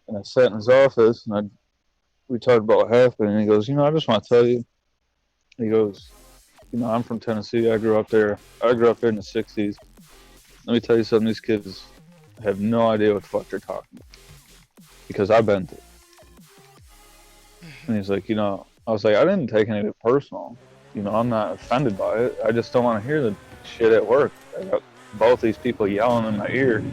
And I sat in his office, and we talked about what happened, and he goes, I just want to tell you. He goes, I'm from Tennessee. I grew up there. I grew up there in the '60s. Let me tell you something. These kids have no idea what the fuck they're talking about because I've been through. And he's like, I was like, I didn't take any of it personal. I'm not offended by it. I just don't want to hear the shit at work. I got both these people yelling in my ear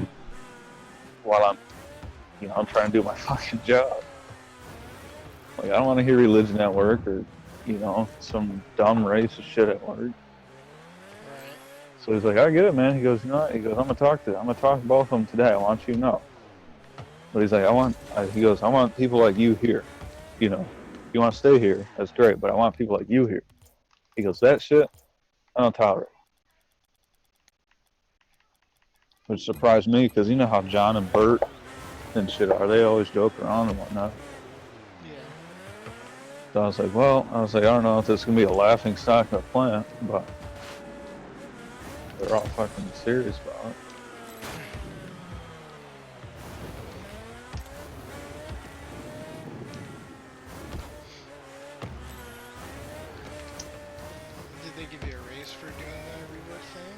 while I'm trying to do my fucking job. Like, I don't want to hear religion at work or, some dumb racist shit at work. So he's like, I get it, man. He goes, I'm gonna talk to both of them today. I want you to know. But he's like, I want people like you here. If you want to stay here, that's great. But I want people like you here. He goes, that shit, I don't tolerate. Which surprised me because you know how John and Bert and shit are. They always joke around and whatnot. Yeah. So I was like, I don't know if this is gonna be a laughing stock in the plant, but they're all fucking serious about it. Did they give you a raise for doing the rework thing,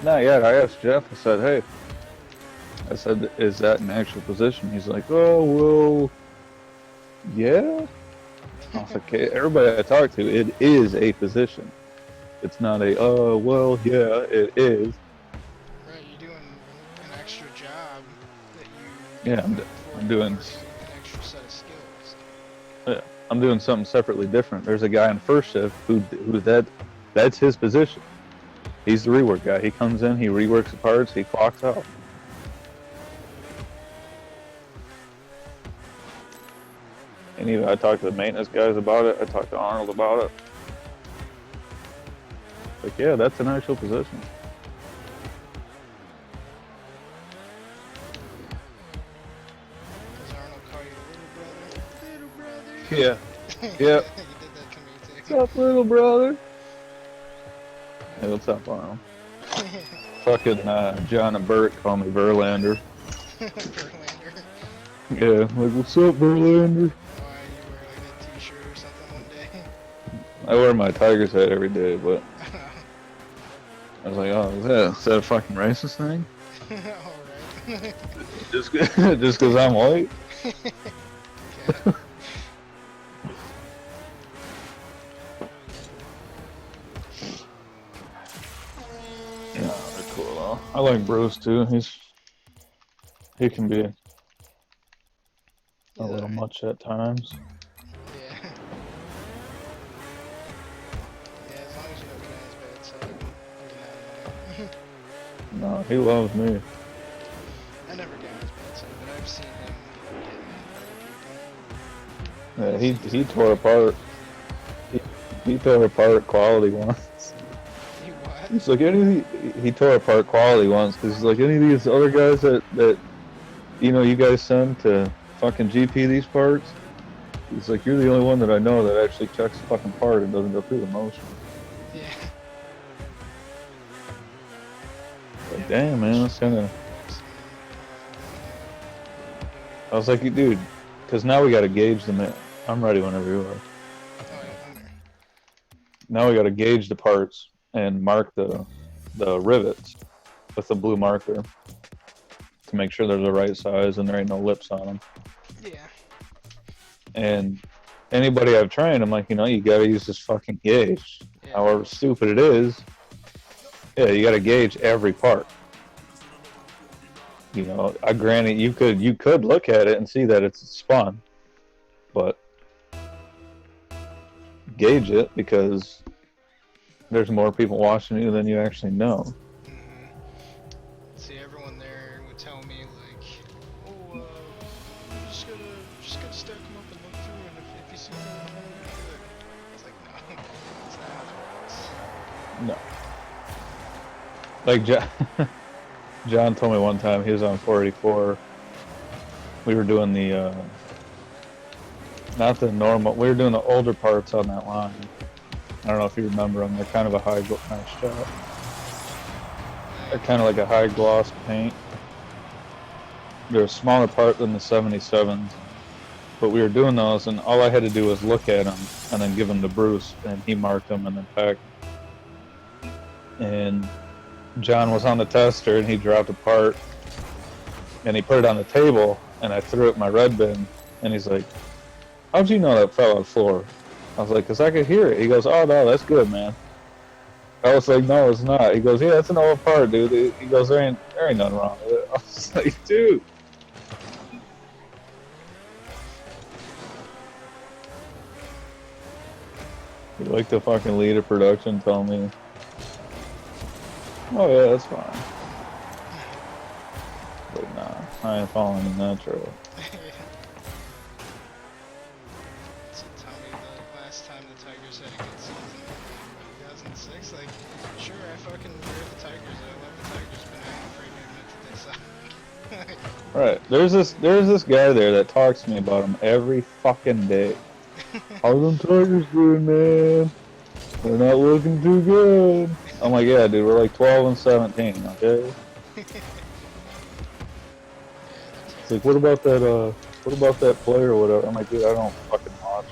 or? Not yet. I asked Jeff. I said, is that an actual position? He's like, oh, well, yeah. I was like, okay, everybody I talk to, it is a position. It's not a, oh, well, yeah, it is. Right, you're doing an extra job that you. Yeah, I'm doing. An extra set of skills. Yeah, I'm doing something separately different. There's a guy on first shift who that's his position. He's the rework guy. He comes in, he reworks the parts, he clocks out. And I talked to the maintenance guys about it. I talked to Arnold about it. Like, yeah, that's an actual position. Does Arnold call you little brother? Yeah. He Yep. did that to me too. What's up, little brother? Hey, what's up, Arnold? Fucking John and Bert call me Verlander. Verlander. Yeah, like, what's up, Verlander? Why, you wear like a t-shirt or something one day? I wear my Tigers hat every day, but I was like, oh, is that a fucking racist thing? Alright. Just because I'm white? Okay. Yeah, they're cool though. I like Bruce too. He can be a little much at times. Yeah. Yeah, as long as you don't get on his bad side, you're not No, he loves me. I never get on his bad side, but I've seen him get mad at other people. Yeah, he tore apart. He tore apart quality once. He what? He's like he tore apart quality once because he's like any of these other guys that you guys send to fucking GP these parts. He's like, you're the only one that I know that actually checks the fucking part and doesn't go through the motion. Yeah. Like, damn, man, that's kind of. I was like, dude, because now we got to gauge the man. I'm ready whenever you are. Oh, yeah, I'm there. Now we got to gauge the parts and mark the rivets with the blue marker to make sure they're the right size and there ain't no lips on them. Yeah. And anybody I've trained, I'm like, you got to use this fucking gauge. Yeah. However stupid it is, yeah, you got to gauge every part. I granted you could look at it and see that it's spun, but gauge it because there's more people watching you than you actually know. See, everyone there would tell me like, "Oh, you just gotta stack them up and look through, and if you see anything wrong, you're good." It's like, no, that's not how it works. No. Like John told me one time he was on 484. We were doing the not the normal. We were doing the older parts on that line. I don't know if you remember them. They're kind of a nice shot. They're kind of like a high gloss paint. they're a smaller part than the 77s. But we were doing those, and all I had to do was look at them and then give them to Bruce, and he marked them and then packed them. And John was on the tester, and he dropped a part, and he put it on the table, and I threw it in my red bin, and he's like, "How'd you know that fell on the floor?" I was like, "'Cause I could hear it." He goes, "Oh no, that's good, man." I was like, "No, it's not." He goes, "Yeah, that's an old part, dude." He goes, there ain't nothing wrong with it." I was like, "Dude." He like the fucking lead of production told me, "Oh yeah, that's fine." But nah, I ain't following in that trail. So tell me the last time the Tigers had a good season. 2006, like, sure, I fucking wear the Tigers, I love the Tigers, but I'm afraid to admit that they suck. Right. There's this guy there that talks to me about him every fucking day. How them Tigers doing, man? They're not looking too good. I'm like, yeah, dude, we're like 12 and 17, okay? It's like, what about that player or whatever? I'm like, dude, I don't fucking watch.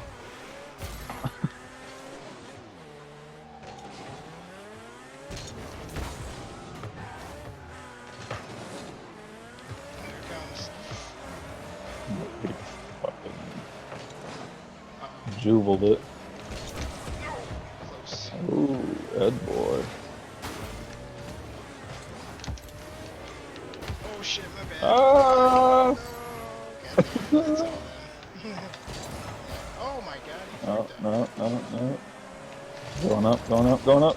Here it comes. He fucking Uh-oh. jubiled it. Close. Ooh, Ed boy. Oh shit, my bad. Ah! Oh, goddamn, that's all then. Oh my god, he No, fucked up. no. Going up, going up, going up.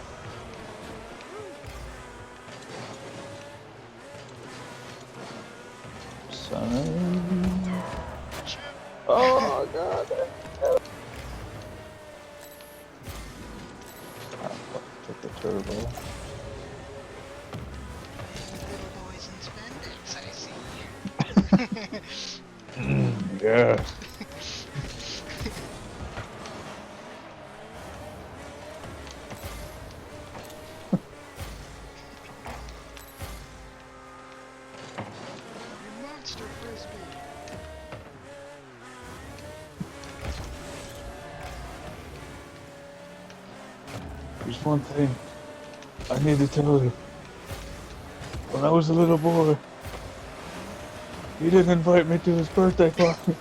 Son. Shit. Oh, God. Took the turbo. Little boys in spandex, I see. Yeah. You monster frisbee. There's one thing I need to tell you. When I was a little boy, he didn't invite me to his birthday party.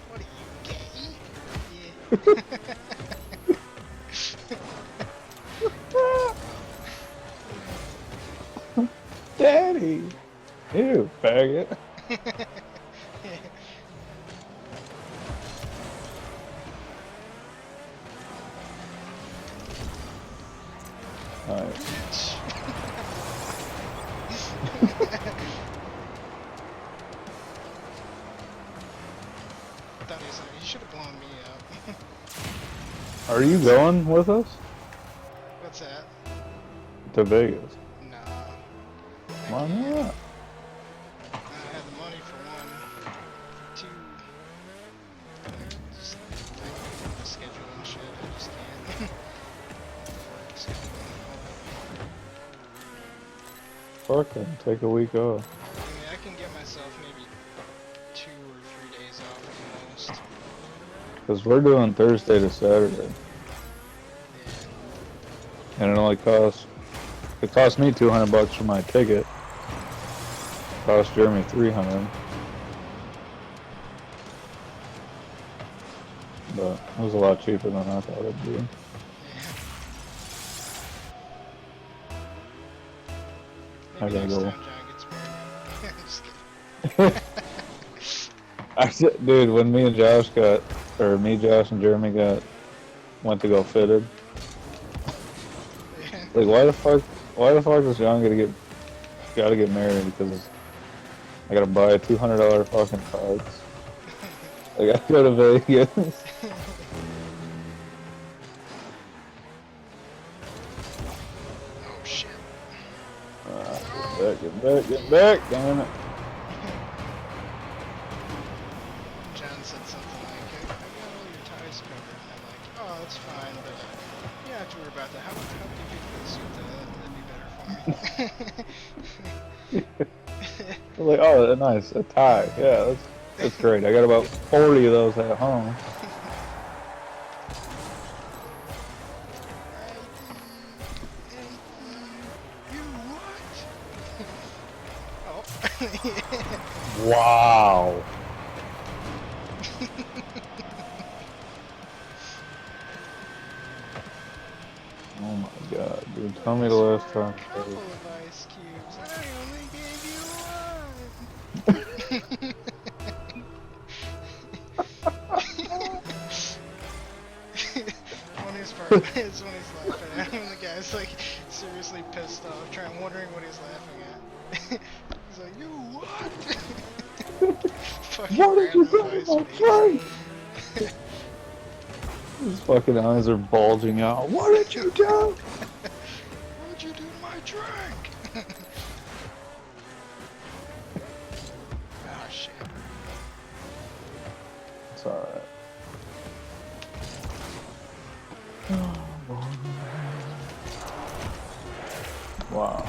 What are you, gay? Yeah. Daddy! You faggot. Alright. You should have blown me up. Are you going with us What's that? to Vegas? Nah. Why not? I had the money for one. For two. Just the schedule and shit. I just can't. Work schedule. Fucking take a week off. I mean, I can get myself maybe 2 or 3 days off at most. Because we're doing Thursday to Saturday. Yeah. And it cost me $200 for my ticket. Cost Jeremy $300. But it was a lot cheaper than I thought it'd be. I Maybe gotta next go. time John gets married. Just kidding. Dude, when me, Josh, and Jeremy went to go fitted. Like, why the fuck is John gotta get married? Because I gotta buy $200 fucking cards. I gotta go to Vegas. Oh shit. Get back, damn it. John said something like, I got all your ties covered. And I'm like, oh, that's fine, but you don't have to worry about that. How many people in the suit? That'd be better for me. I'm like, oh, nice, a tie. Yeah, that's great. I got about 40 of those at home. You what? Oh. Wow. Oh my god, dude. Tell me the last A time. couple of ice cubes. I only gave you one. Funniest part is when he's laughing at him and the guy's like seriously pissed off, wondering what he's laughing at. He's like, you what? Fucking What did you random do ice to my face. drink? His fucking eyes are bulging out. What did you do? What'd you do to my drink? Ah, shit. It's alright. Wow.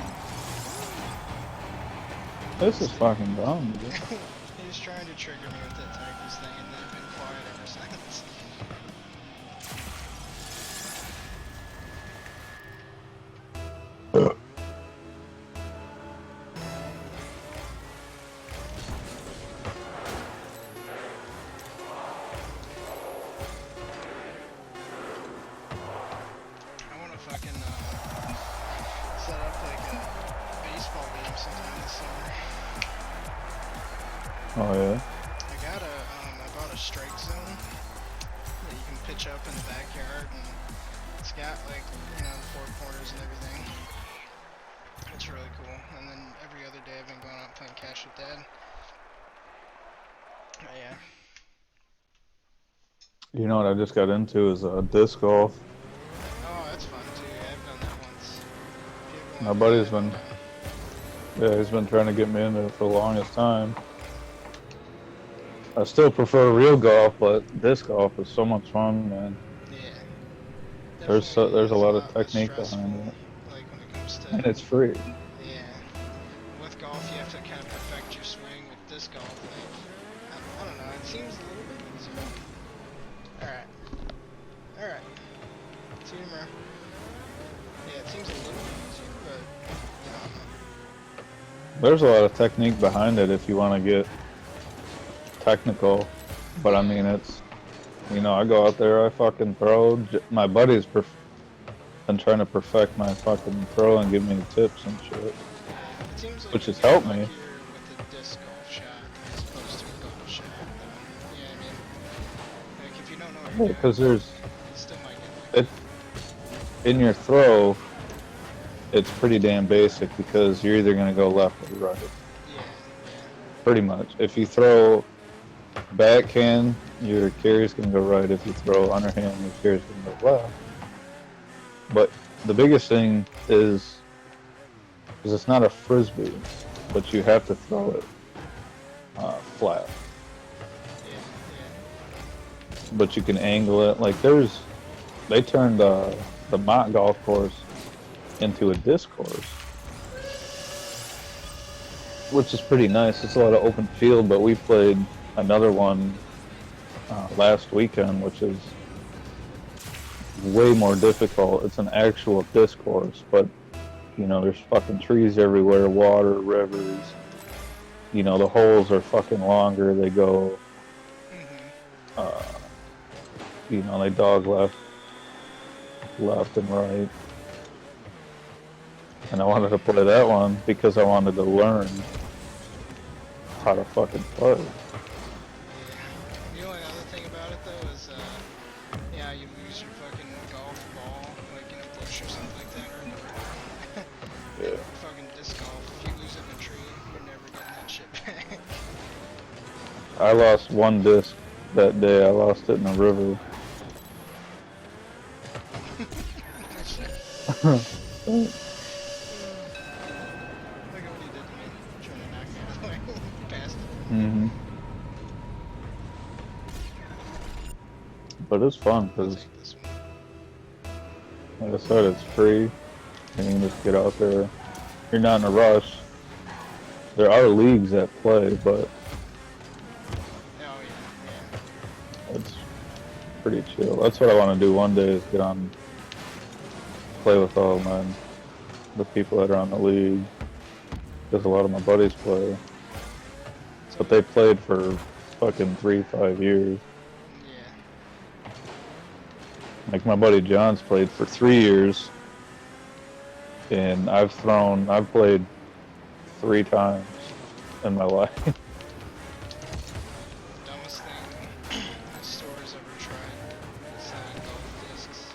This is fucking dumb, dude. He's trying to trigger me with that Tigers thing, and they've been quiet ever since. I want to fucking set up like a baseball game sometime this summer. Oh yeah. I bought a strike zone that you can pitch up in the backyard, and it's got like, the four corners and everything. It's really cool. And then every other day I've been going out playing catch with Dad. Yeah. You know what I just got into is disc golf. Oh, that's fun too. Yeah, I've done that once. My buddy's been, yeah, he's been trying to get me into it for the longest time. I still prefer real golf, but disc golf is so much fun, man. Yeah. There's a lot of less technique stressful, behind it, like when it comes to. and it's free. Yeah. With golf, you have to kind of perfect your swing. With disc golf, like, I don't know. It seems a little bit easier. All right. All right. Teamer. Yeah, it seems a little bit easier, but There's a lot of technique behind it if you want to get technical, but I mean, it's, I go out there, I fucking throw. My buddy's been trying to perfect my fucking throw and give me tips and shit, it seems like which has you get helped me. luckier with a disc golf shot as opposed to a golf shot. Though. Yeah, I mean, like if you don't know what you're doing, Because you still might get lucky. in your throw, it's pretty damn basic because you're either gonna go left or right, Yeah, pretty much. If you throw backhand, your carry's gonna go right. If you throw underhand, your carry's gonna go left. But the biggest thing is it's not a frisbee, but you have to throw it flat. yeah. But you can angle it. Like they turned the Mott golf course into a disc course, which is pretty nice. It's a lot of open field, but we played another one last weekend, which is way more difficult. It's an actual disc course, but there's fucking trees everywhere, water, rivers. The holes are fucking longer. They go, they dog left and right. And I wanted to play that one because I wanted to learn how to fucking play. The only other thing about it though is, yeah, you lose your fucking golf ball, like in a bush or something like that, or in the river. Yeah. Fucking disc golf, if you lose it in a tree, you're never getting that shit back. I lost one disc that day. I lost it in a river. Look at what he did to me, trying to knock me out of the way. Passed it. Mm-hmm. But it's fun I'll because, take this one. like I said, it's free, and you can just get out there. You're not in a rush. There are leagues that play, but Oh yeah, it's pretty chill. That's what I want to do one day, is get on, play with all the people that are on the league. Because a lot of my buddies play. But they played for fucking 3-5 years. yeah. Like my buddy John's played for 3 years. And I've played 3 times in my life. Dumbest thing my store has ever tried is selling golf discs.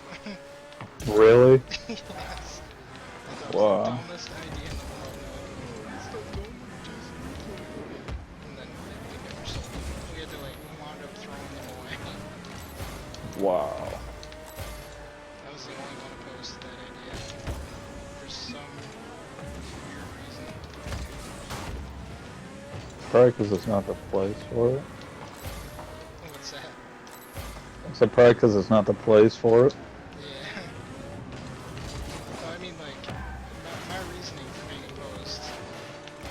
Really? Yes. That was Wow. the dumbest idea in the world. They're like, oh, it's the golf disc. And then we never sold them. We had to like, we wound up throwing them away. Wow. I was the only one opposed to that idea. For some weird reason. Probably because it's not the place for it. What's that? I said probably because it's not the place for it. Yeah. No, I mean, like, my reasoning for being opposed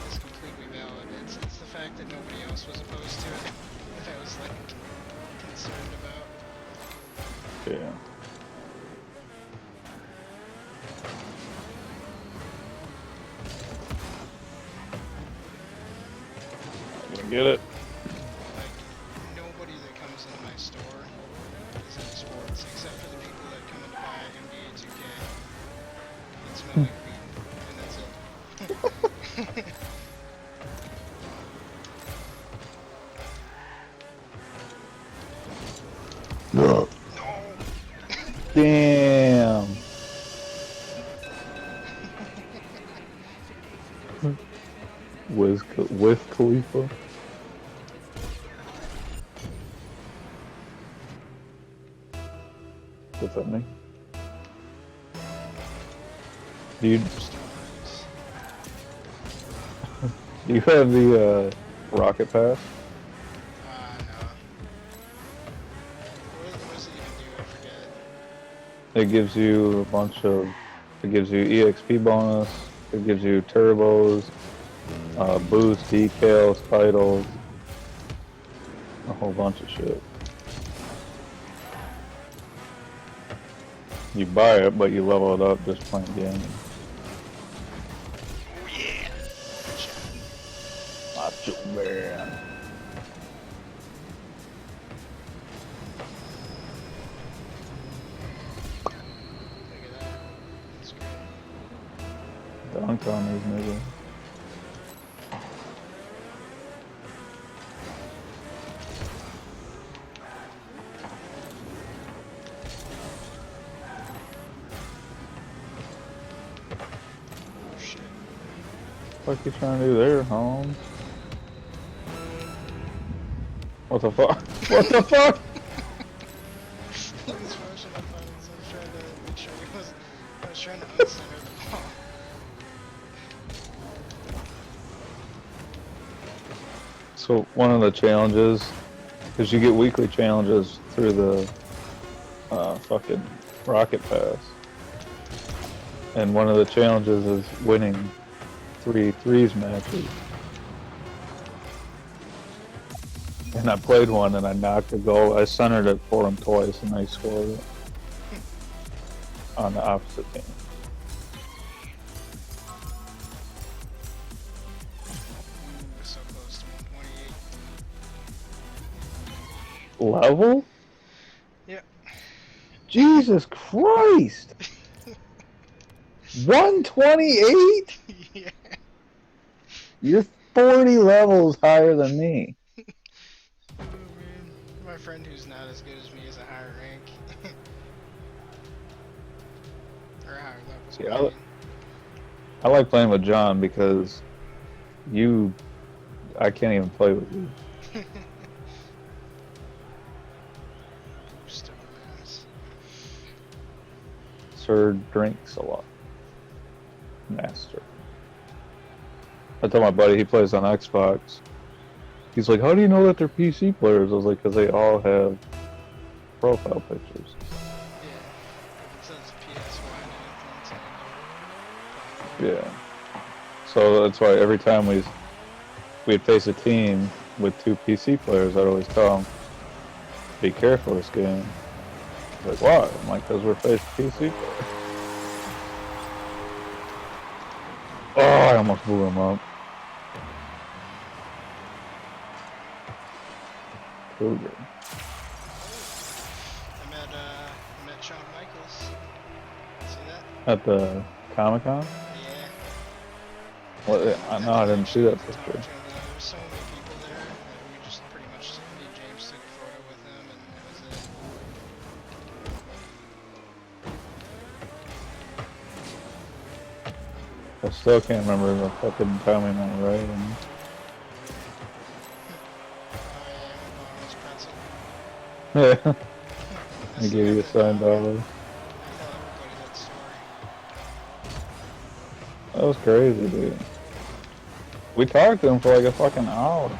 is completely valid. It's the fact that nobody else was opposed to it that I was, like, concerned about. Yeah. I'm gonna get it. Like, nobody that comes into my store is into sports, except for the people that come in to buy NBA 2K and smell like weed, and that's it. No. No! Damn. Wiz Khalifa. What's that mean? Do you have the Rocket Pass? No. What does it even do? I forget. It gives you a bunch of. It gives you EXP bonus. It gives you turbos, boost, decals, titles, a whole bunch of shit. You buy it, but you level it up just playing games. Oh yeah! Macho Man. Look at that. That's great. Dunk on these niggas. Oh shit. What you trying to do there, Holmes? What the fuck? What the fuck? He was rushing up on us. I was trying to make sure he wasn't. I was trying to uncenter the ball. So one of the challenges, because you get weekly challenges through the fucking Rocket Pass, and one of the challenges is winning 3 threes matches. And I played one and I knocked a goal. I centered it for him twice and I scored it on the opposite team. We're so close to 128. Level? Yep. Jesus Christ! 128? Yeah. You're 40 levels higher than me. Oh man. My friend who's not as good as me is a higher rank. Or a higher level. Yeah, I like playing with John because I can't even play with you. Still ass. Sir drinks a lot. Master. I told my buddy, he plays on Xbox. He's like, how do you know that they're PC players? I was like, because they all have profile pictures. Yeah. It says PSY and everything. Yeah. So that's why every time we we'd face a team with 2 PC players, I'd always tell them, be careful this game. Like, why? I'm like, because we're facing PC players. Oh, I almost blew him up. Cougar. I met Shawn Michaels. See that? At the Comic-Con? Yeah. What? I know I didn't see that picture. There were so many people there that we just pretty much, me and James took a photo with him, and that was it. I still can't remember the fucking time we met, right? And Oh yeah, yeah, I That's gave you a the- signed dollar. I tell everybody that story. That was crazy, dude. We talked to him for like a fucking hour. That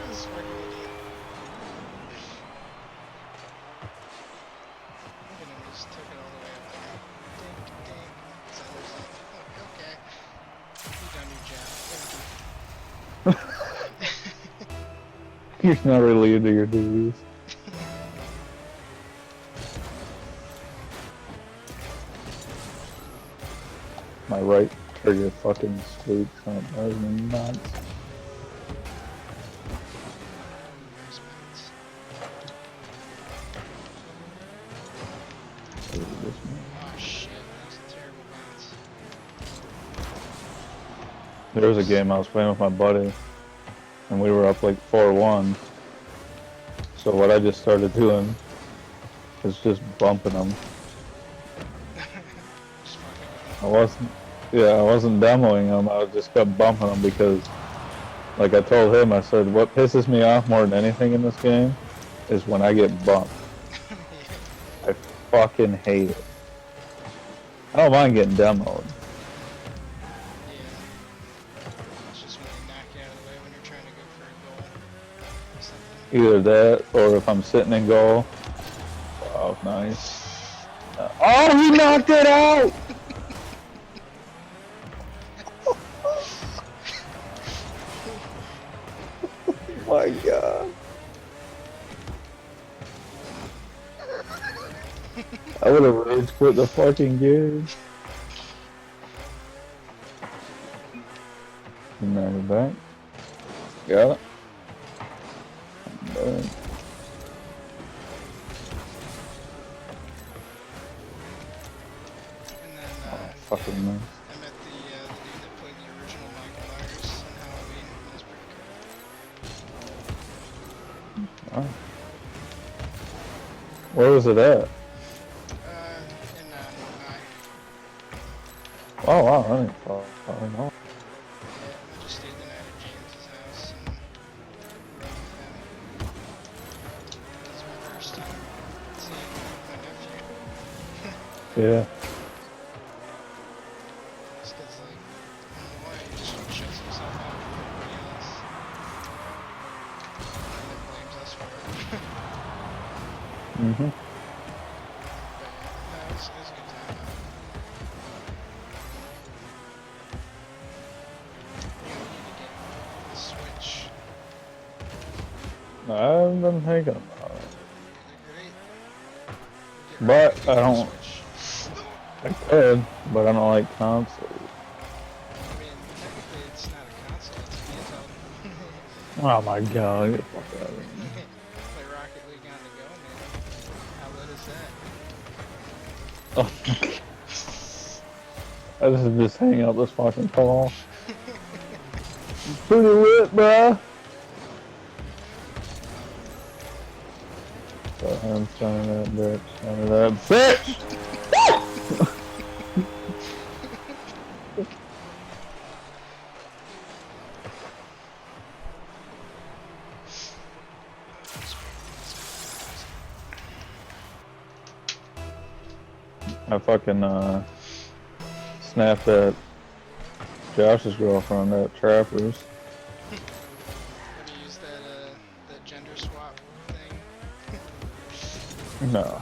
was fucking idiot. Look at him, he just took it all the way up there. Dink, dink. So there's like, okay. You done your job. Thank you. You're not relieved of your duties. My right trigger fucking squeaks. That was nuts. Nice bounce. Oh shit, that was a terrible bounce. There was a game I was playing with my buddy, and we were up like 4-1. So what I just started doing is just bumping them. Just fucking I wasn't demoing them. I just kept bumping them because, like I told him, I said, what pisses me off more than anything in this game is when I get bumped. I fucking hate it. I don't mind getting demoed. Yeah. It's just when they knock you out of the way when you're trying to go for a goal or something. Either that, or if I'm sitting in goal. Oh, nice. Oh, he knocked it out! Oh my god. I would have rage quit the fucking game. Now we're back. Got it. And, And then, fucking nice. I met the dude that played the original Michael Myers on Halloween. That was pretty cool. Oh. Where was it at? In I Oh wow, I didn't fucking know. Yeah, I just stayed the night at James's house and rode with him. This is my first time seeing my nephew. Yeah. Just 'cause, like, I don't know why, he just shuts himself out from everybody else. And then blames us for it. Mm-hmm. But yeah, no, it was a good time. You know, you need to get the Switch. I haven't been thinking about it. They're great. But Get I the don't- Switch. I could, but I don't like consoles. I mean, technically it's not a console, it's a handheld. Oh my god, get the fuck out of here. Play Rocket League on the go, man. How lit is that? Oh. I just hang out this fucking call. Pretty lit, bruh. So I'm signing that bitch. Signing that bitch! I fucking snapped at Josh's girlfriend at Trappers. Have you used that gender swap thing? No.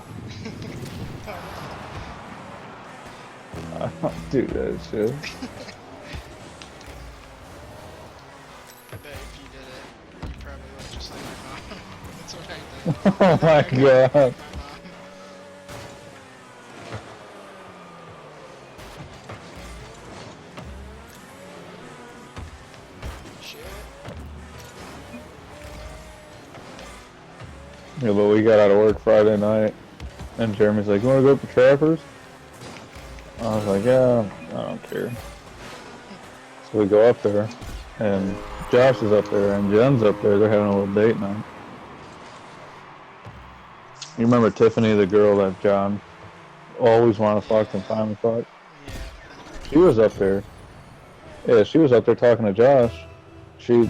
I don't do that shit. bet if you did it, you probably look just like my mom. That's what I did. Oh my I kinda god. like my mom. Shit. Yeah, but we got out of work Friday night, and Jeremy's like, "You want to go up to Trappers?" I was like, "Yeah, I don't care." So we go up there, and Josh is up there, and Jen's up there. They're having a little date night. You remember Tiffany, the girl that John always wanted to fuck and finally fucked? Yeah. She was up there. Yeah, she was up there talking to Josh. She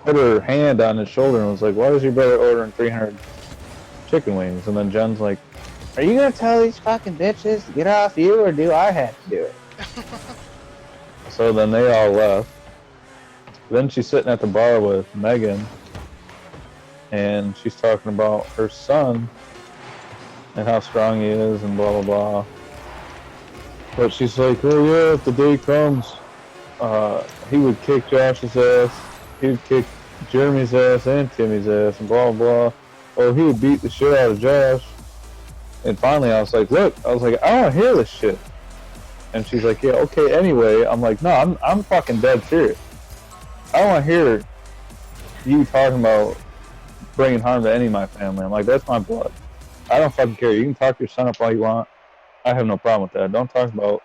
put her hand on his shoulder and was like, "Why is your brother ordering 300 chicken wings?" And then Jen's like, "Are you gonna tell these fucking bitches to get off you, or do I have to do it?" So then they all left. Then she's sitting at the bar with Megan, and she's talking about her son and how strong he is and blah blah blah. But she's like, "Oh yeah, if the day comes, he would kick Josh's ass. He would kick Jeremy's ass and Timmy's ass and blah blah. Oh, he would beat the shit out of Josh." And finally, I was like, "Look," I was like, "I want to hear this shit." And she's like, "Yeah, okay." Anyway, I'm like, "No, I'm fucking dead serious. I don't want to hear you talking about bringing harm to any of my family." I'm like, "That's my blood. I don't fucking care. You can talk your son up all you want. I have no problem with that. Don't talk about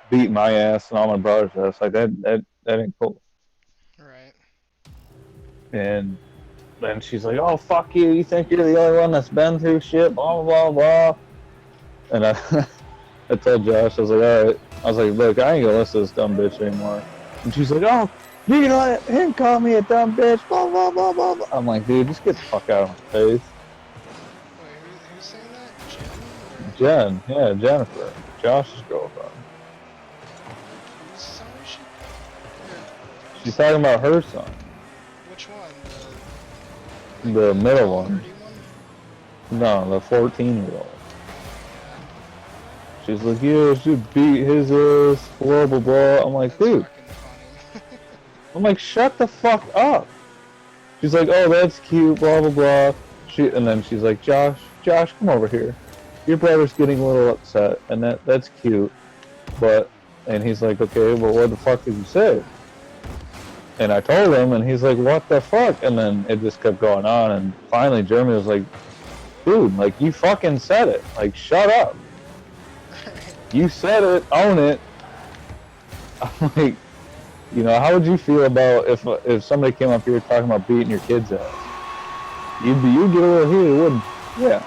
beating my ass and all my brother's ass. Like that ain't cool." Right. And then she's like, "Oh fuck you! You think you're the only one that's been through shit? Blah blah blah." And I told Josh, I was like, "All right." I was like, "Look, I ain't gonna listen to this dumb bitch anymore." And she's like, "Oh, you're gonna let him call me a dumb bitch? Blah blah blah blah blah." I'm like, "Dude, just get the fuck out of my face." Wait, who's saying that? Jen? Or Jen, yeah, Jennifer, Josh's girlfriend. whose son is she? Or She's talking about her son, which one? the middle one. 30 one? No, the 14-year-old. She's like, "Yeah, she beat his ass, blah blah blah." I'm like, That's "Dude." fucking funny. I'm like, "Shut the fuck up." She's like, "Oh, that's cute, blah blah blah." And then she's like, Josh, come over here. Your brother's getting a little upset, and that's cute, but," and he's like, "Okay, well, what the fuck did you say?" And I told him, and he's like, "What the fuck?" And then it just kept going on, and finally Jeremy was like, "Dude, like, you fucking said it. Like, shut up. You said it, own it." I'm like, you know, how would you feel about if somebody came up here talking about beating your kids' ass? You'd get a little heated, wouldn't you? Yeah.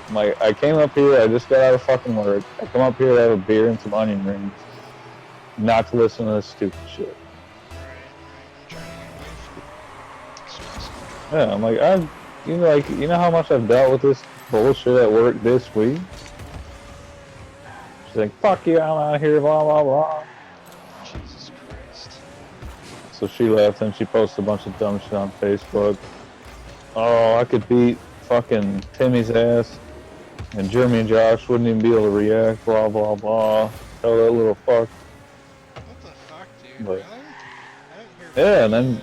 I'm like, I came up here, I just got out of fucking work. I come up here to have a beer and some onion rings, not to listen to this stupid shit. I'm trying to get away from stress. Yeah, I'm like, you know how much I've dealt with this bullshit at work this week? She's like, "Fuck you, I'm out of here, blah blah blah." Jesus Christ. So she left and she posted a bunch of dumb shit on Facebook. "Oh, I could beat fucking Timmy's ass, and Jeremy and Josh wouldn't even be able to react, blah blah blah. Tell that little fuck." What the fuck, dude? But- Really? I didn't hear Yeah, and then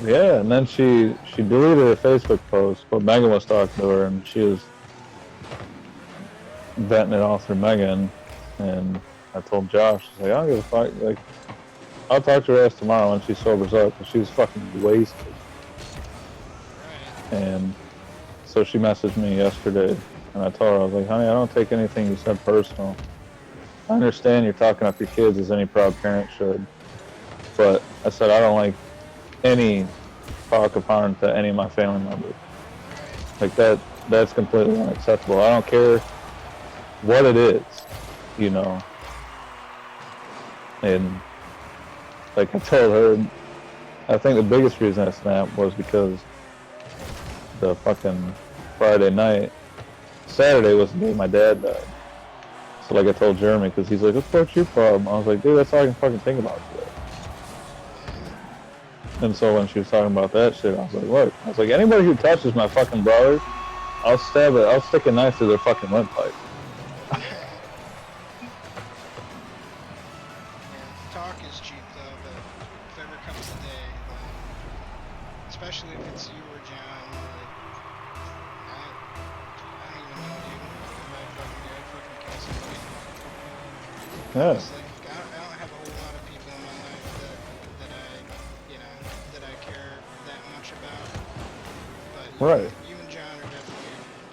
yeah, and then she deleted her Facebook post, but Megan was talking to her and she was venting it off through Megan, and I told Josh, I was like, "I don't give a fuck, like, I'll talk to her ass tomorrow when she sobers up," because she was fucking wasted. Right. And so she messaged me yesterday, and I told her, I was like, "Honey, I don't take anything you said personal. I understand you're talking up your kids as any proud parent should, but," I said, "I don't like any talk of harm to any of my family members. Like, that's completely unacceptable. I don't care what it is, you know." And like I told her, I think the biggest reason I snapped was because the fucking Friday night, Saturday was the day my dad died. So like I told Jeremy, because he's like, "What the fuck's your problem?" I was like, "Dude, that's all I can fucking think about today." And so when she was talking about that shit, I was like, "Look," I was like, "Anybody who touches my fucking brother, I'll stab it. I'll stick a knife through their fucking windpipe." talk is cheap though, but if ever comes a day, then, especially if it's you or John, like, I don't even know, dude. I'd fucking kill somebody. Yeah. Honestly, I don't have a whole lot of people in my life that I, you know, that I care that much about. But Right. you and John are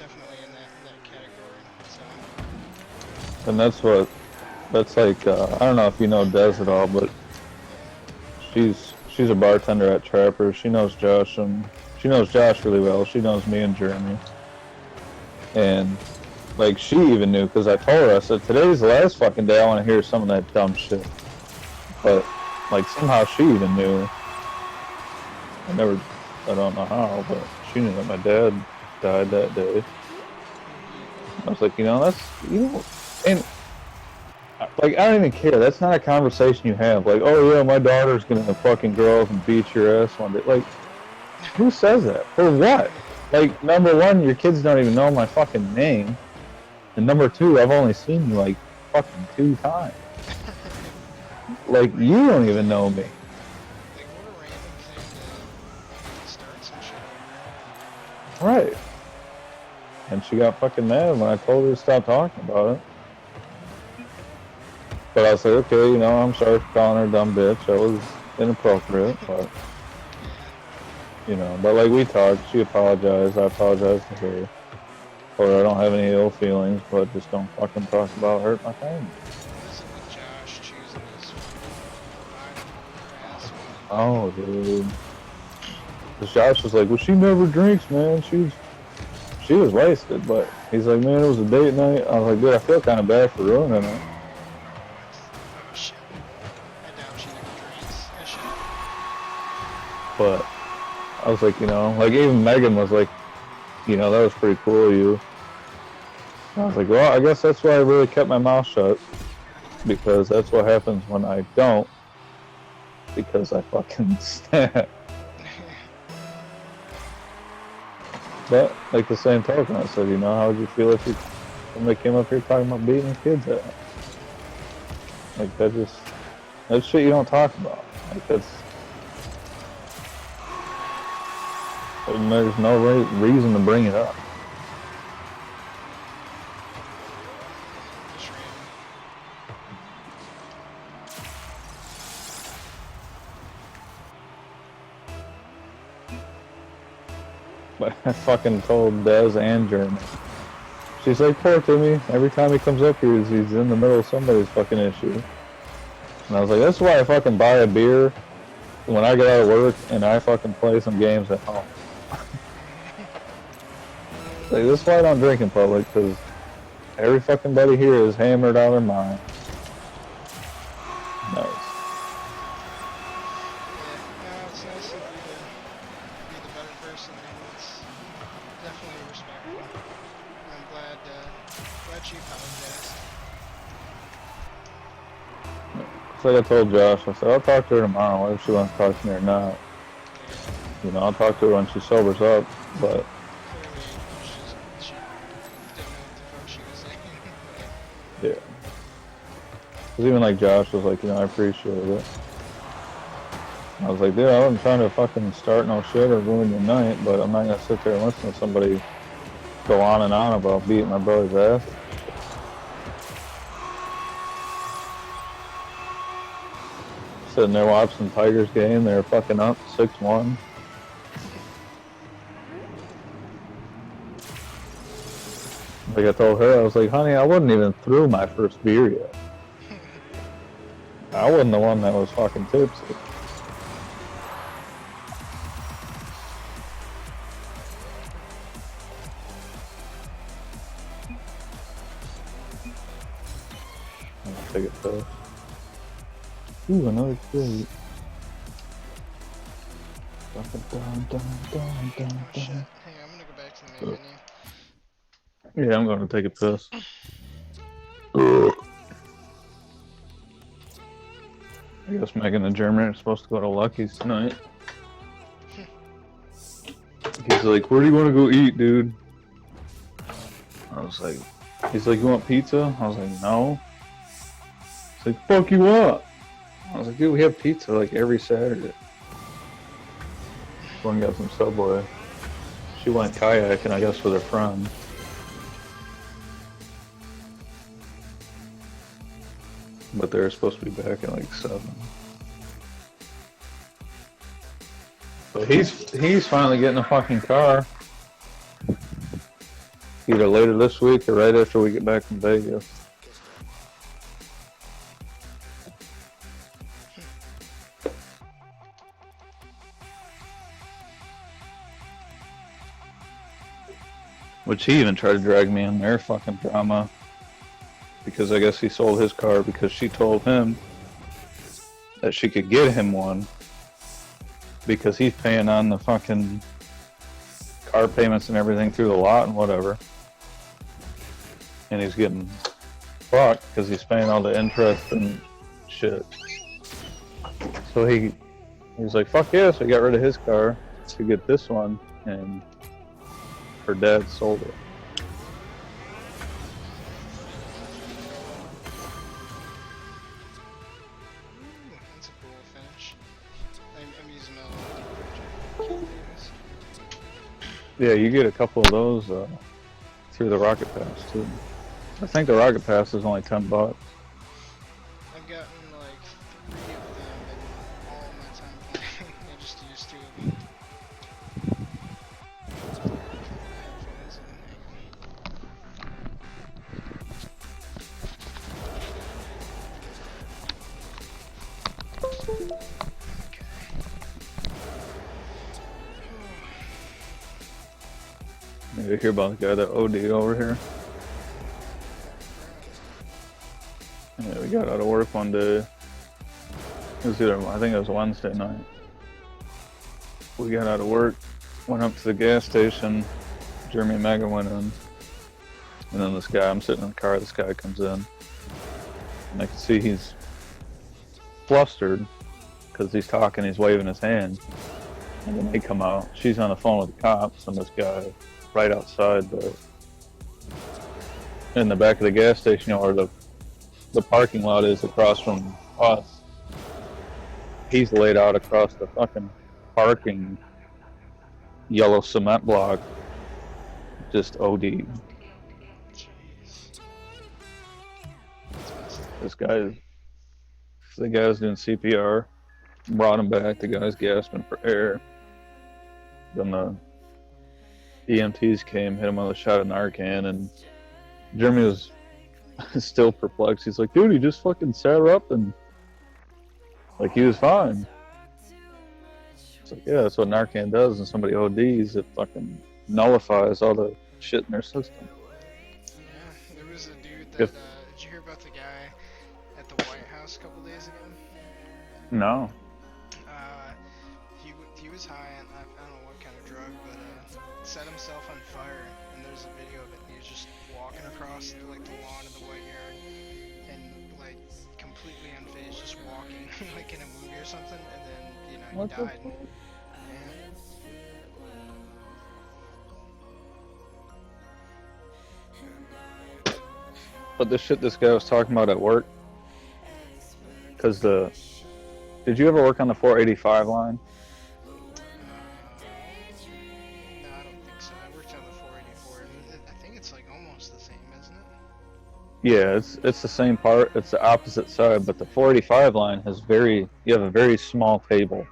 definitely in that category. So. And that's like, I don't know if you know Des at all, but she's a bartender at Trappers. She knows Josh, and she knows Josh really well. She knows me and Jeremy. And, like, she even knew, because I told her, I said, today's the last fucking day I want to hear some of that dumb shit. But, like, somehow she even knew. I don't know how, but she knew that my dad died that day. I was like, and, like, I don't even care. That's not a conversation you have. Like, oh yeah, my daughter's gonna fucking grow up and beat your ass one day. Like, who says that? For what? Like, number one, your kids don't even know my fucking name. And number two, I've only seen you, like, fucking 2 times. Like, you don't even know me. Like, what a random thing to start some shit over. Right. And she got fucking mad when I told her to stop talking about it. But I was like, okay, I'm sorry for calling her a dumb bitch. That was inappropriate, but, but like we talked, she apologized, I apologized to her. Told her I don't have any ill feelings, but just don't fucking talk about hurt my family. What is it with Josh choosing this ass? Oh, dude. Cause Josh was like, well, she never drinks, man. She was wasted, but he's like, man, it was a date night. I was like, dude, I feel kind of bad for ruining it. Oh shit. I doubt she never drinks. I should. But I was like, like even Megan was like, that was pretty cool of you. I was like, well, I guess that's why I really kept my mouth shut. Because that's what happens when I don't. Because I fucking snap. But, like the same token, I said, how would you feel if somebody came up here talking about beating kids at? Like, that's shit you don't talk about. Like, and there's no reason to bring it up. Just random. But I fucking told Des and Jeremy. She's like, poor Timmy, every time he comes up here, he's in the middle of somebody's fucking issue. And I was like, that's why I fucking buy a beer when I get out of work and I fucking play some games at home. Like, this is why I don't drink in public, because every fucking buddy here is hammered out of their mind. Nice. Yeah, no, it's nice of you to be the better person, and it's definitely respectful. I'm glad she apologized. It's like I told Josh, I said, I'll talk to her tomorrow, whether she wants to talk to me or not. I'll talk to her when she sobers up, but... She didn't know what the fuck she was saying. Yeah. Because even like Josh was like, I appreciate it. I was like, dude, I wasn't trying to fucking start no shit or ruin your night, but I'm not going to sit there and listen to somebody go on and on about beating my brother's ass. Sitting there watching the Tigers game, they were fucking up 6-1. Like I told her, I was like, honey, I wasn't even through my first beer yet. I wasn't the one that was fucking tipsy. I'll take it first. Ooh, another crate. Oh shit. Hang on, I'm gonna go back to the main menu. Yeah, I'm gonna take a piss. I guess Megan and Jeremy are supposed to go to Lucky's tonight. He's like, where do you want to go eat, dude? I was like, he's like, you want pizza? I was like, no. He's like, fuck you up. I was like, dude, we have pizza like every Saturday. One got some Subway. She went kayaking, I guess, with her friend. But they were supposed to be back at like 7. But he's finally getting a fucking car. Either later this week or right after we get back from Vegas. Which he even tried to drag me in their fucking drama. Because I guess he sold his car because she told him that she could get him one. Because he's paying on the fucking car payments and everything through the lot and whatever. And he's getting fucked because he's paying all the interest and shit. So he was like, fuck yeah, so he got rid of his car to get this one, and her dad sold it. Ooh, that's a cool finish. I'm using a lot of Yeah, you get a couple of those through the Rocket Pass too. I think the Rocket Pass is only $10. I've gotten like 3 of them in all my time playing. I just used 2 of them. You hear about the guy that OD'd over here? Yeah, we got out of work one day. It was I think it was Wednesday night. We got out of work, went up to the gas station. Jeremy and Megan went in. And then this guy, I'm sitting in the car, this guy comes in. And I can see he's flustered because he's talking, he's waving his hand. And then they come out. She's on the phone with the cops, and this guy right outside in the back of the gas station, or the parking lot is across from us. He's laid out across the fucking parking yellow cement block. Just OD. Jeez. The guy was doing CPR, brought him back, the guy's gasping for air. Then the EMTs came, hit him with a shot of Narcan, and Jeremy was still perplexed. He's like, dude, he just fucking sat her up and like he was fine. It's like, yeah, that's what Narcan does, and somebody ODs, it fucking nullifies all the shit in their system. Yeah, there was a dude that, did you hear about the guy at the White House a couple days ago? No. He was high on, I don't know what kind of drug, but set himself on fire, and there's a video of it. He was just walking across like the lawn of the White Yard, and like completely unfazed, just walking like in a movie or something, and then he died. But the shit this guy was talking about at work, because did you ever work on the 485 line? No, I don't think so. I worked on the 484. I think it's like almost the same, isn't it? Yeah, it's the same part. It's the opposite side, but the 485 line has you have a very small table.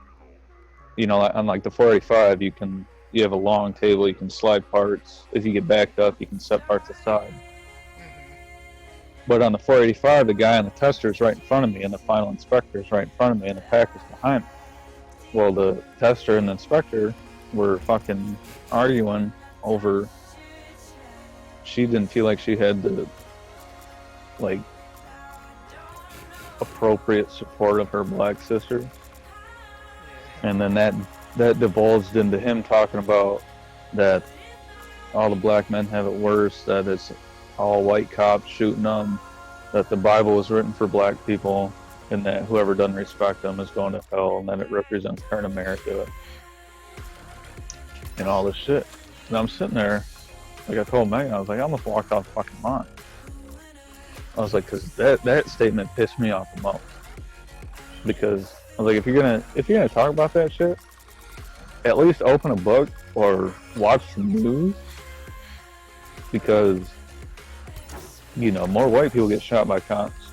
You know, unlike the 485, you have a long table. You can slide parts. If you get backed up, you can set parts aside. But on the 485, the guy on the tester is right in front of me, and the final inspector is right in front of me, and the pack is behind me. Well, the tester and the inspector were fucking arguing over. She didn't feel like she had the appropriate support of her black sister, and then that divulged into him talking about that all the black men have it worse, that it's all white cops shooting them, that the Bible was written for black people, and that whoever doesn't respect them is going to hell, and that it represents current America, and all this shit. And I'm sitting there, like I told Megan, I was like, I almost walked off the fucking line. I was like, because that statement pissed me off the most. because I was like, if you're gonna talk about that shit, at least open a book or watch the news, because you know more white people get shot by cops,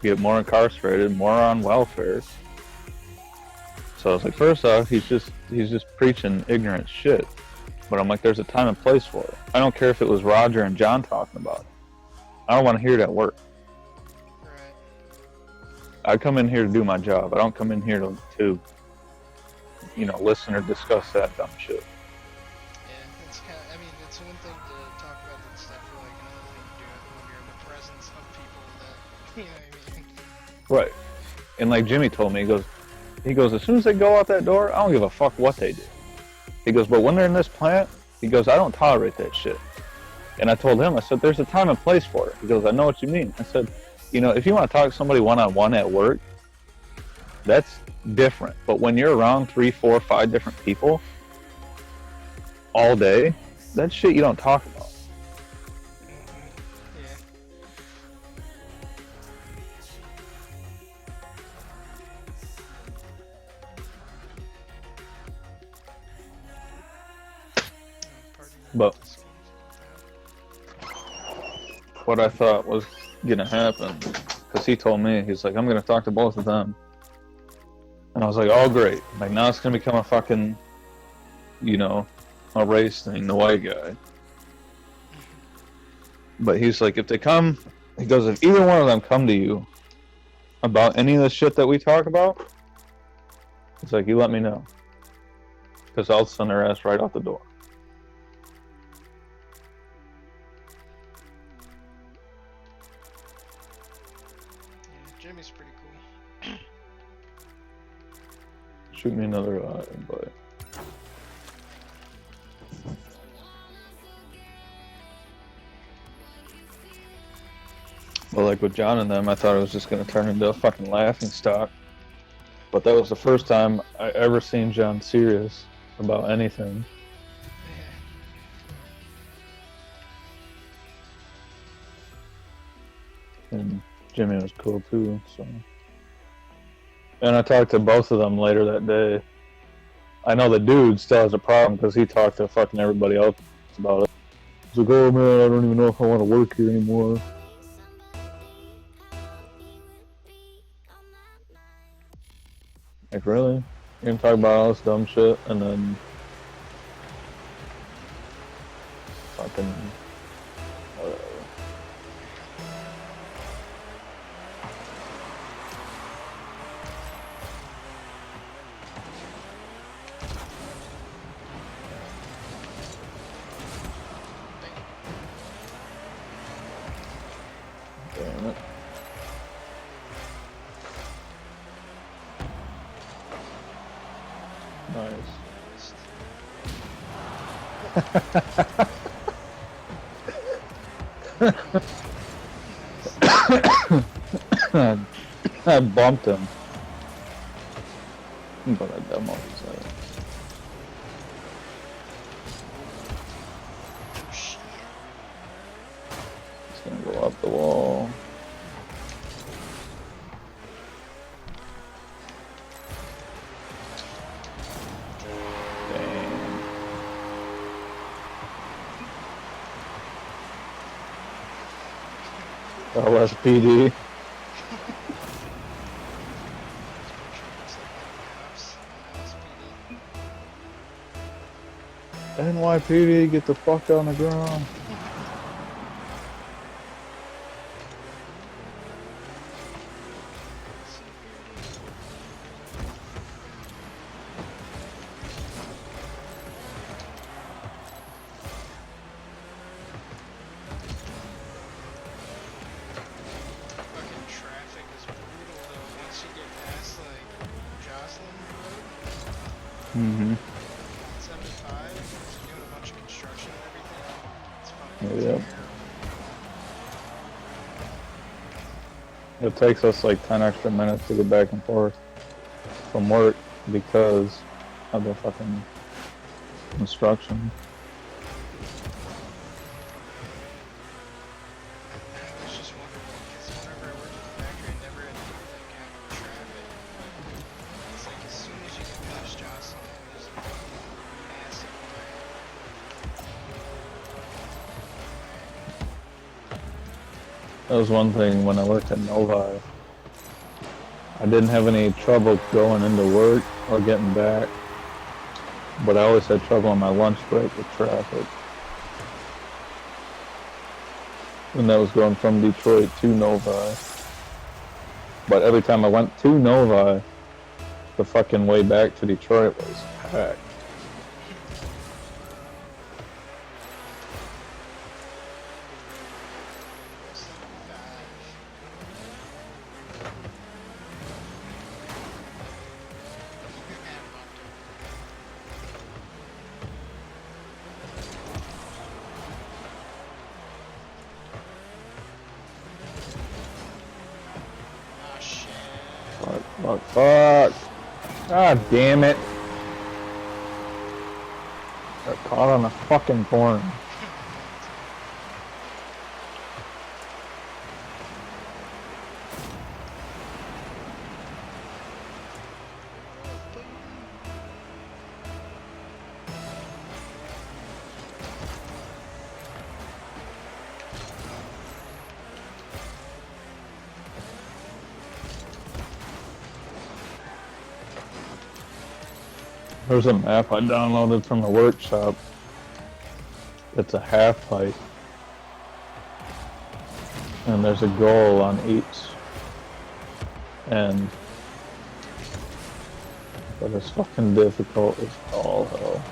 get more incarcerated, more on welfare. So I was like, first off, he's just preaching ignorant shit. But I'm like, there's a time and place for it. I don't care if it was Roger and John talking about it. I don't want to hear it at work. Right. I come in here to do my job. I don't come in here to you know, listen or discuss that dumb shit. Yeah, it's kind of, I mean, it's one thing to talk about that stuff, but like another thing to do it when you're in the presence of people that, you know what I mean? Right. And like Jimmy told me, he goes, as soon as they go out that door, I don't give a fuck what they do. He goes, but when they're in this plant, he goes, I don't tolerate that shit. And I told him, I said, there's a time and place for it. He goes, I know what you mean. I said, you know, if you want to talk to somebody one-on-one at work, that's different. But when you're around 3, 4, 5 different people all day, that's shit you don't talk about. Yeah. But what I thought was gonna happen, because he told me, he's like, I'm gonna talk to both of them. And I was like, oh great. Like now it's gonna become a fucking, you know, a race thing, the white guy. But he's like, if they come, he goes, if either one of them come to you about any of the shit that we talk about, he's like, you let me know. Because I'll send their ass right out the door. Yeah, Jimmy's pretty cool. Shoot me another invite. But like with John and them, I thought it was just gonna turn into a fucking laughing stock. But that was the first time I ever seen John serious about anything. And Jimmy was cool too, so. And I talked to both of them later that day. I know the dude still has a problem because he talked to fucking everybody else about it. He's like, oh man, I don't even know if I want to work here anymore. Like, really? You're gonna talk about all this dumb shit and then fucking whatever. Damn it. Nice. I bumped him. But I demoed his head. Oh shit. It's gonna go up the wall. LSPD. NYPD, get the fuck on the ground. Fucking traffic is brutal though. Once you get past like Jocelyn Road, Mm-hmm. 75, it's doing a bunch of construction and everything. It's fucking Yeah. terrible. It takes us like 10 extra minutes to get back and forth from work because of the fucking construction. I was just wondering, because whenever I worked at the factory, I never had to like have That was one thing when I worked at Novi. I didn't have any trouble going into work or getting back, but I always had trouble on my lunch break with traffic. And that was going from Detroit to Novi. But every time I went to Novi, the fucking way back to Detroit was packed. Ah, shit. Fuck, fuck, fuck. God damn it. Got caught on a fucking corner. There's a map I downloaded from the workshop. It's a half pipe. And there's a goal on each end. But it's fucking difficult as all hell.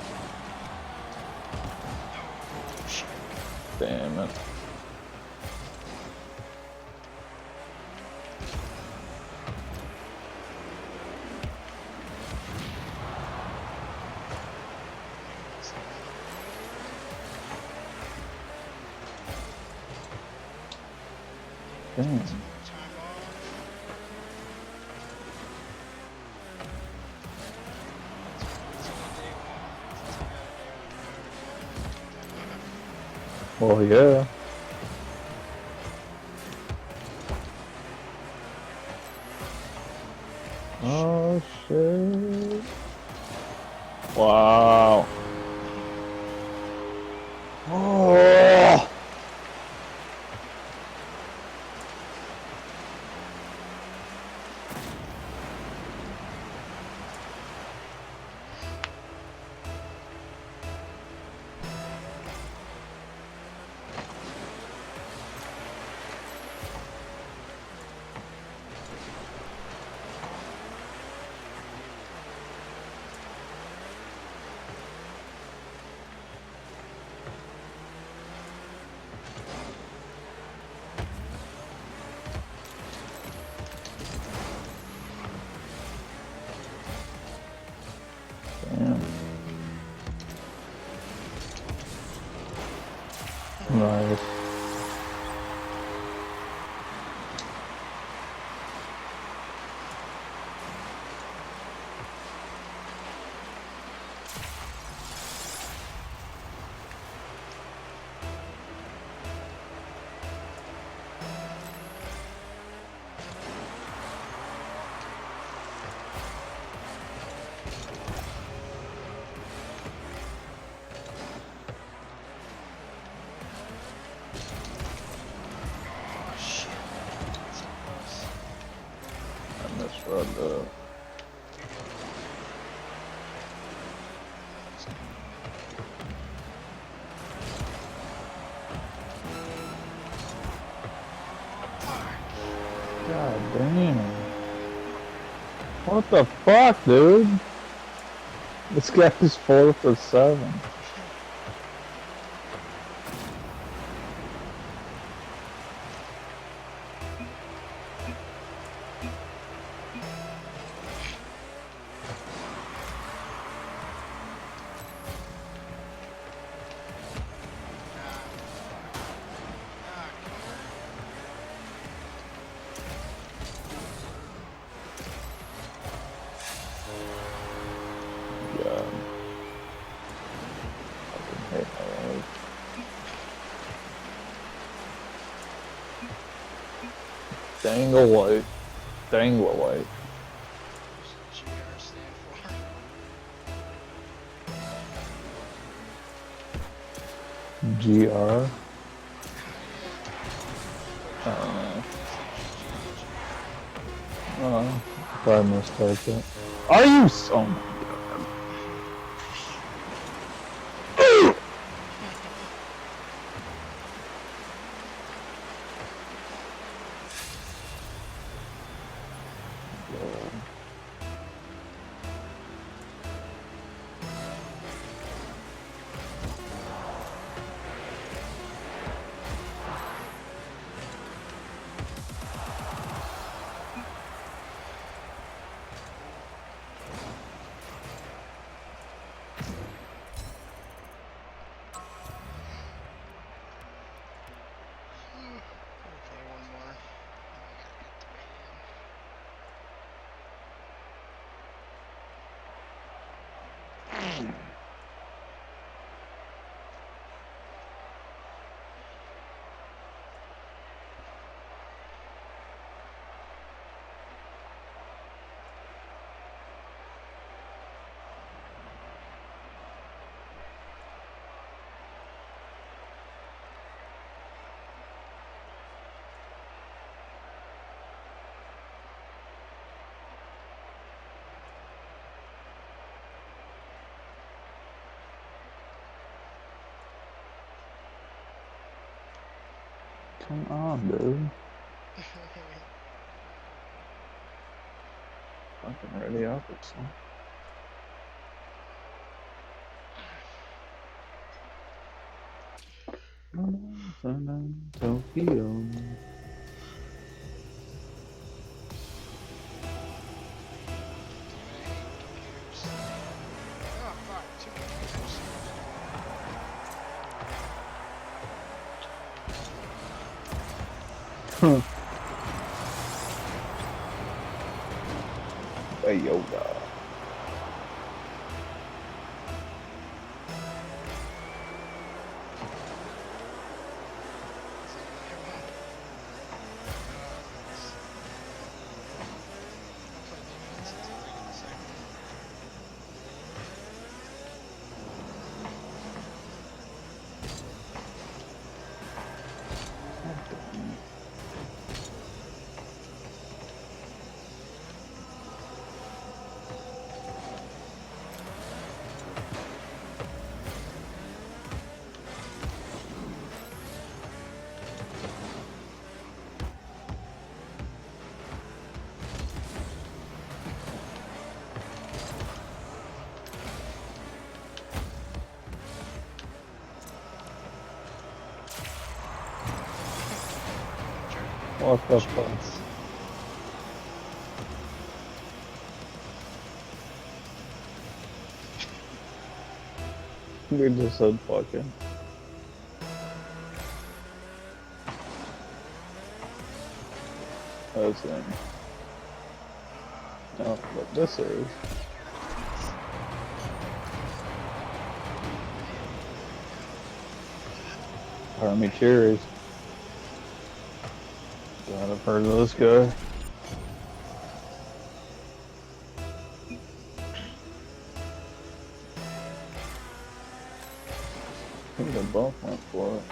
Damn it. Damn. Well, yeah. Oh, shit. Wow. Oh. Damn. Nice. I misread the... God damn. What the fuck, dude? This guy's 4 for 7. God. Fucking hate my life. Dangle white. Dangle white. GR stand for? GR. Oh, It's like GG. no. Probably mistyped it. Are you so? We'll play one more. And I gotta get to bed. Come on, dude. Fucking ready up or something. Tokyo. Oh fuck, two computers. Hey, Yoda. I'll play defense until they get the second. What the fuck? Chance. We just said fucking. That's him. No, but this is. Army Cherries. God, I've heard of this guy. I think they both went for it.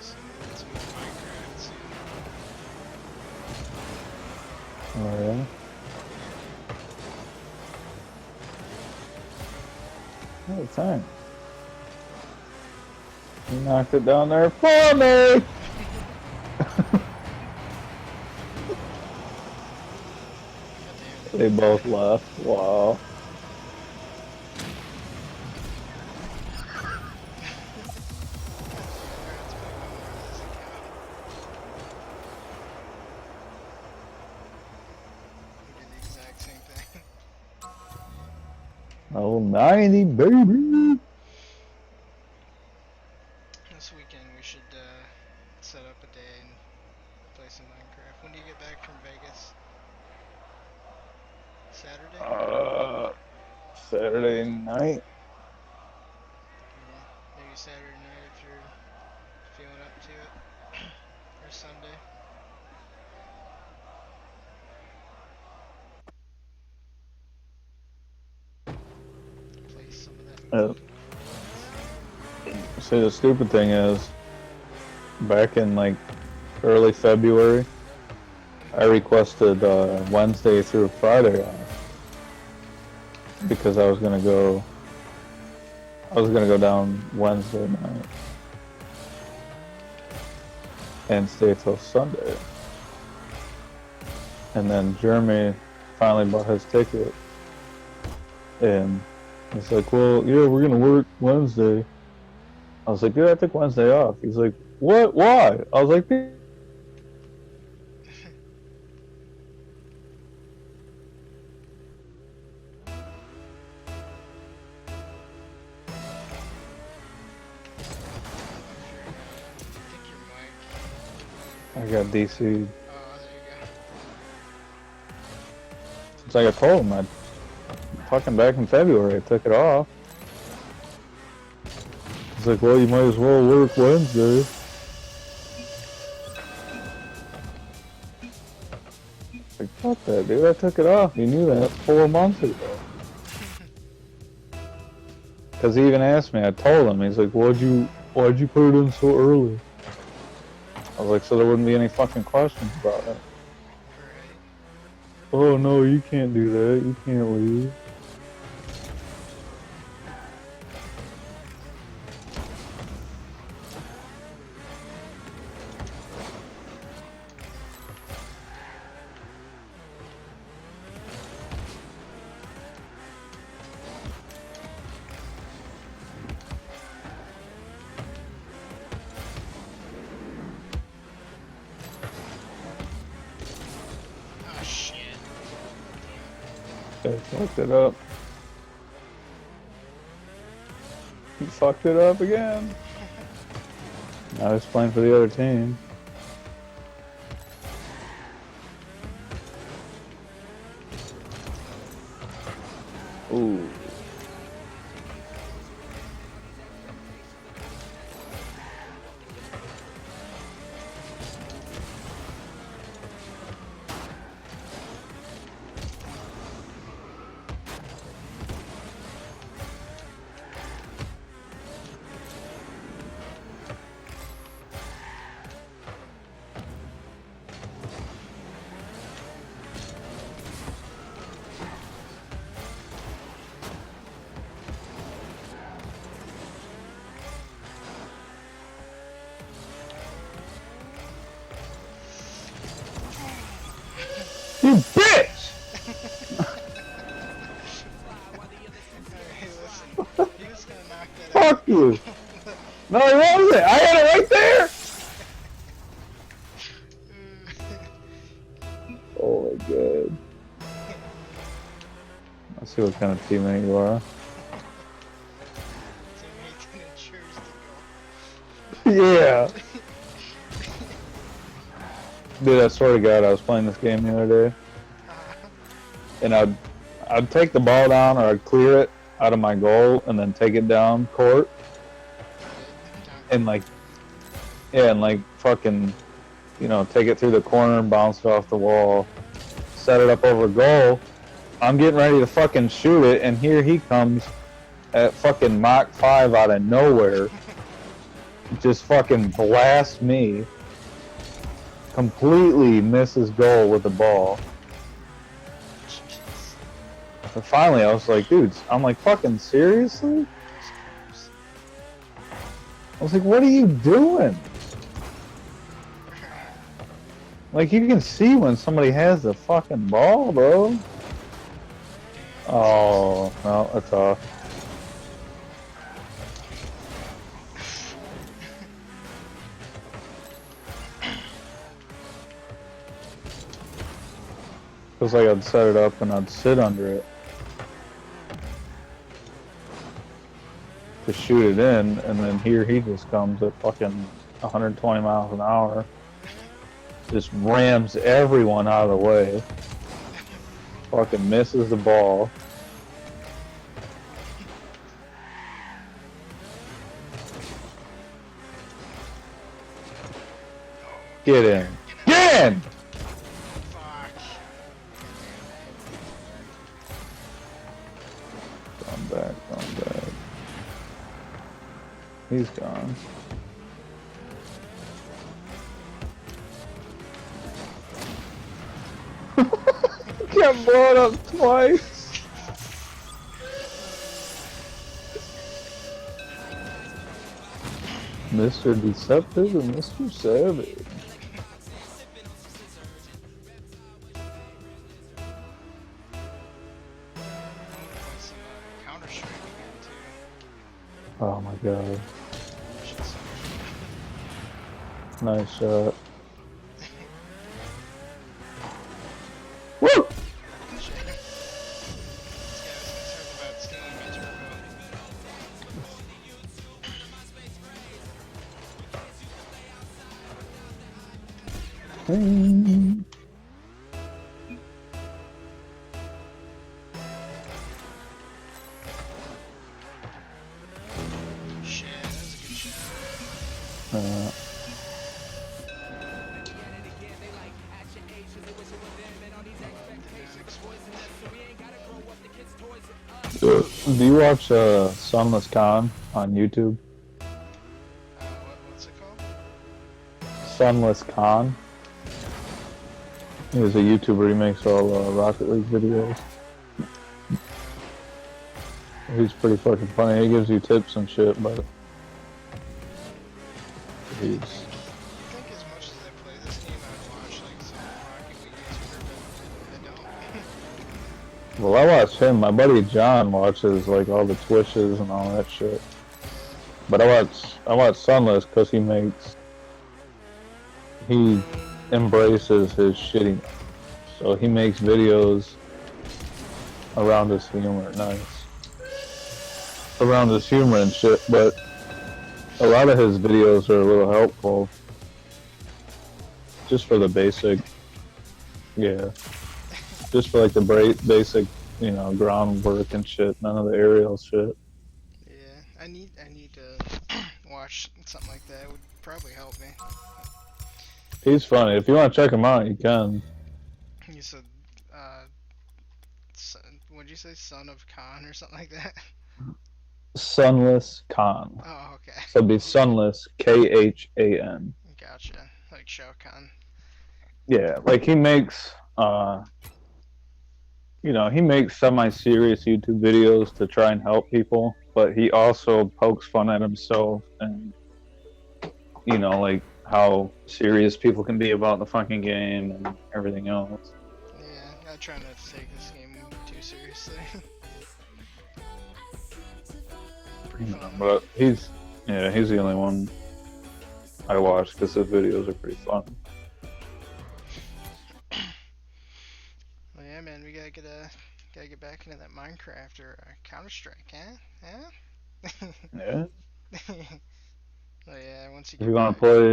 Some more Minecraft soon. Oh, yeah? Oh, thanks. You knocked it down there for me! They both left. Wow. Oh, 90, baby! This weekend we should set up a day and play some Minecraft. When do you get back from Vegas? Saturday? Saturday night. Yeah, maybe Saturday night if you're feeling up to it. Or Sunday. Play some of that Uh, see, the stupid thing is, back in like early February, I requested Wednesday through Friday off because I was gonna go down Wednesday night and stay till Sunday. And then Jeremy finally bought his ticket, and he's like, "Well, yeah, we're gonna work Wednesday." I was like, "Dude, I took Wednesday off." He's like, "What? Why?" I was like, Think your mic. "I got DC'd." Oh, there you It's like I told him, I fucking back in February, I took it off. He's like, "Well, you might as well work Wednesday." Like, fuck that, dude. I took it off. You knew that 4 months ago. Because he even asked me. I told him. He's like, why'd you put it in so early? I was like, so there wouldn't be any fucking questions about it. go. Right. Oh no, you can't do that. You can't leave. Oh shit. They fucked it up. He fucked it up again. Now he's playing for the other team. Ooh. You bitch! Hey, listen. He was gonna knock that out. Fuck you! No, he wasn't! I had it right there! Oh my god. Let's see what kind of teammate you are. Teammate didn't choose to go. Yeah. Dude, I swear to God, I was playing this game the other day, and I'd take the ball down or I'd clear it out of my goal and then take it down court, and like, yeah, and like fucking, you know, take it through the corner and bounce it off the wall, set it up over goal. I'm getting ready to fucking shoot it, and here he comes at fucking Mach 5 out of nowhere, just fucking blast me. Completely misses goal with the ball. And finally, I was like, dude, I'm like, fucking seriously? I was like, what are you doing? Like, you can see when somebody has the fucking ball, bro. Oh, no, that's off. Feels like I'd set it up and I'd sit under it to shoot it in, and then here he just comes at fucking 120 miles an hour, just rams everyone out of the way, fucking misses the ball. Get in. Get in! Fuck. Come back, come back. He's gone. Got blown up twice. Mr. Deceptive and Mr. Savage. Some Counter-Strike again too. Oh my god. Shit's so Nice shot. Woo! shit. This guy's concerned about stealing my turbo. Hey. Shit, that was a good shot. Do you watch Sunless Khan on YouTube? What's it called? Sunless Khan. He's a YouTuber. He makes all Rocket League videos. He's pretty fucking funny. He gives you tips and shit, but he's. I think as much as I play this game, I'd watch like some Rocket League YouTuber, but I don't. Well, I watch him. My buddy John watches like all the Twishes and all that shit. But I watch Sunless because he embraces his shittiness. So he makes videos around his humor, around his humor and shit. But a lot of his videos are a little helpful, just for the basic, just for like the basic, groundwork and shit. None of the aerial shit. Yeah, I need to watch something like that. It would probably help me. He's funny. If you want to check him out, you can. You said, what'd you say, Son of Khan or something like that? Sunless Khan. Oh, okay. So it'd be Sunless, Khan. Gotcha. Like Shao Kahn. Yeah, like he makes, he makes semi-serious YouTube videos to try and help people, but he also pokes fun at himself and, like how serious people can be about the fucking game and everything else. Yeah, I try not to take this game too seriously. Pretty fun. But he's the only one I watch because his videos are pretty fun. Well, yeah, man, we gotta get back into that Minecraft or Counter-Strike, huh? Yeah. Well, yeah, once you If get you want back- to play